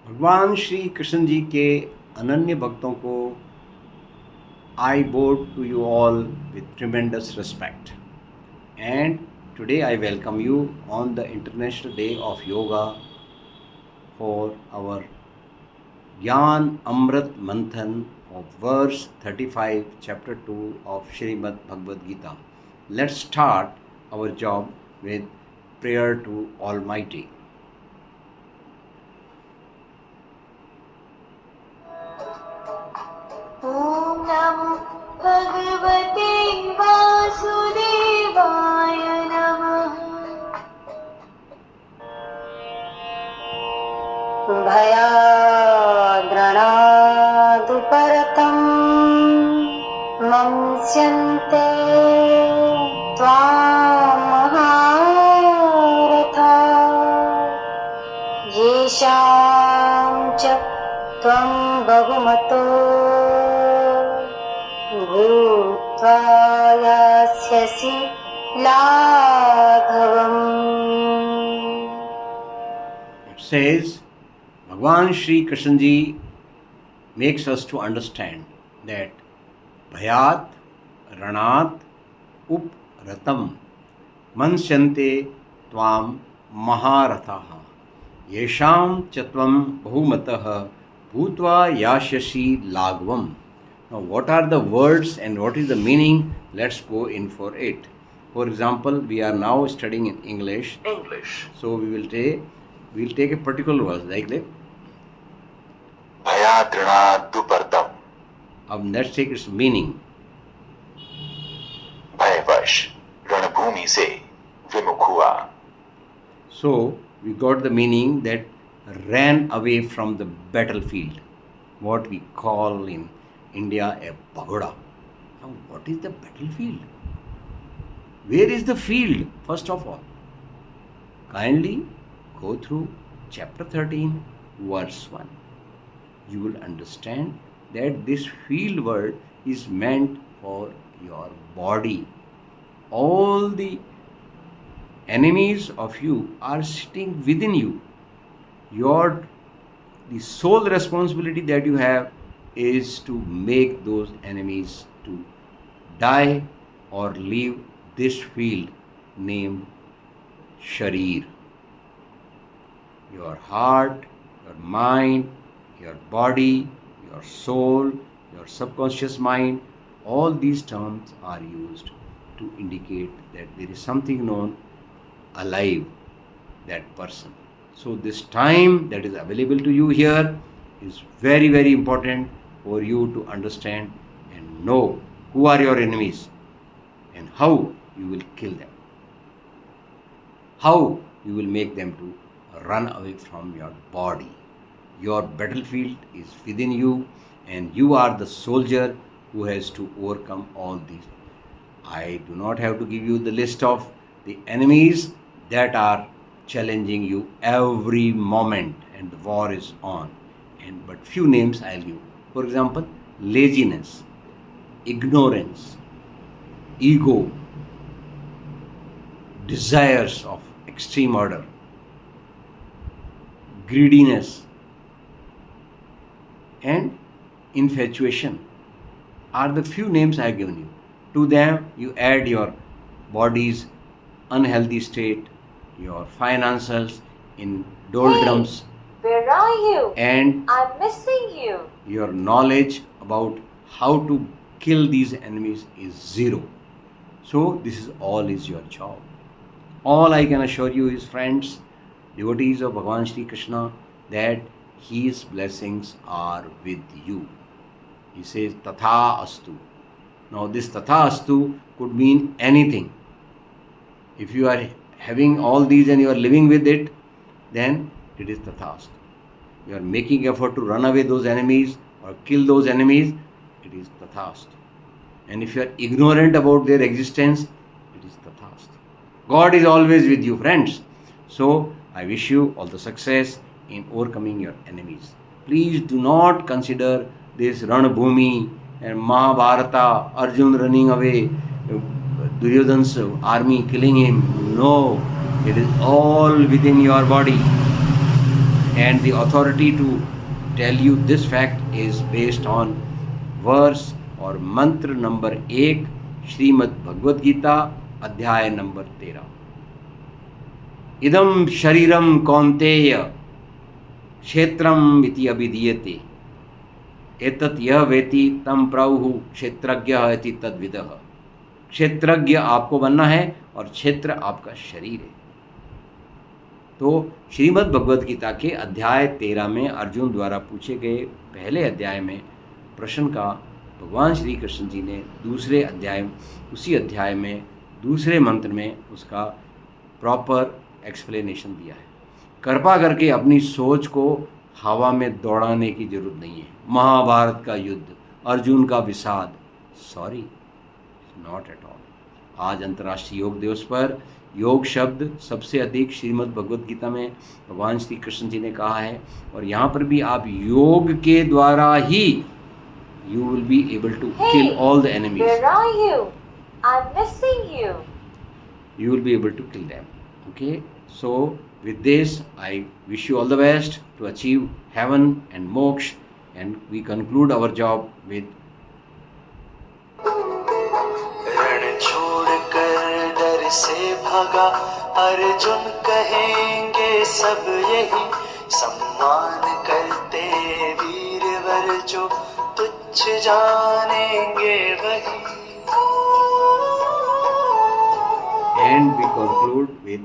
भगवान श्री कृष्ण जी के अनन्य भक्तों को I bow to you all with tremendous respect, and today I welcome you on the International Day of Yoga for our Gyan Amrit Manthan of verse 35, chapter 2 of Srimad Bhagavad Gita. Let's start our job with prayer to Almighty. ॐ नमो भगवते वासुदेवाय नमः। भयाद्रणादुपरतं मंस्यन्ते त्वां महारथा येषां च त्वं बहुमतो भूत्वा यास्यसि लाघवम्। It says, Bhagwan Shri Krishna ji makes us to understand that Bhayat, Ranat, Upratam, Mansyante Tvam Maharathaha, Yesham Chatvam Bahumataha, Bhutva Yashashi Lagvam. Now, what are the words and what is the meaning? Let's go in for it. For example, we are now studying in English. So we'll take a particular verse like that. भयाद्रणादुपर्दम अब let's take its meaning. भयवश रणभूमि से विमुख हुआ. So we got the meaning that ran away from the battlefield, what we call in India a pagoda. Now, what is the battlefield? Where is the field? First of all, kindly go through chapter 13, verse 1. You will understand that this field word is meant for your body. All the enemies of you are sitting within you. The sole responsibility that you have is to make those enemies to die or leave this field named Sharir. Your heart, your mind, your body, your soul, your subconscious mind, all these terms are used to indicate that there is something known alive, that person. So this time that is available to you here is very, very important for you to understand and know who are your enemies and how you will kill them, how you will make them to run away from your body. Your battlefield is within you and you are the soldier who has to overcome all these. I do not have to give you the list of the enemies that are challenging you every moment and the war is on. But few names I'll give. For example, laziness, ignorance, ego, desires of extreme order, greediness, and infatuation are the few names I have given you. To them, you add your body's unhealthy state, your finances in doldrums. Hey, where are you? And I'm missing you. Your knowledge about how to kill these enemies is zero. So this is all is your job. All I can assure you is, friends, devotees of Bhagavan Shri Krishna, that his blessings are with you. He says Tatha Astu. Now this Tatha Astu could mean anything. If you are having all these and you are living with it, then it is Tatha Astu. You are making effort to run away those enemies or kill those enemies, it is Tatha Astu. And if you are ignorant about their existence, it is Tatha Astu. God is always with you, friends. So I wish you all the success in overcoming your enemies. Please do not consider this Ranabhumi and Mahabharata, Arjun running away, Duryodhana's army killing him. No, it is all within your body. and the authority to tell you this fact is based on verse और मंत्र number 1 Shrimad Bhagavad Gita अध्याय number 13। इदम शरीरम कौन्तेय क्षेत्रम इति अभिधीयते एतत् यह वेति तम प्रभु क्षेत्रज्ञः इति तद्विदः। क्षेत्रज्ञ आपको बनना है और क्षेत्र आपका शरीर है। तो श्रीमद् भगवद गीता के अध्याय 13 में अर्जुन द्वारा पूछे गए पहले अध्याय में प्रश्न का भगवान श्री कृष्ण जी ने उसी अध्याय में दूसरे मंत्र में उसका प्रॉपर एक्सप्लेनेशन दिया है। कृपा करके अपनी सोच को हवा में दौड़ाने की जरूरत नहीं है। महाभारत का युद्ध, अर्जुन का विषाद, सॉरी, नॉट एट ऑल। आज अंतर्राष्ट्रीय योग दिवस पर योग शब्द सबसे अधिक श्रीमद् भगवद गीता में भगवान श्री कृष्ण जी ने कहा है, और यहाँ पर भी आप योग के द्वारा ही you will be able to kill all the enemies. Where are you? I'm missing you. You will be able to kill them. Okay, so with this I wish you all the best to achieve heaven and moksha, and we conclude our job with रण छोड़ कर डर से भागा अर्जुन, कहेंगे सब यही सम्मान करते वीरवर जो तुच्छ जानेंगे वही। and we conclude with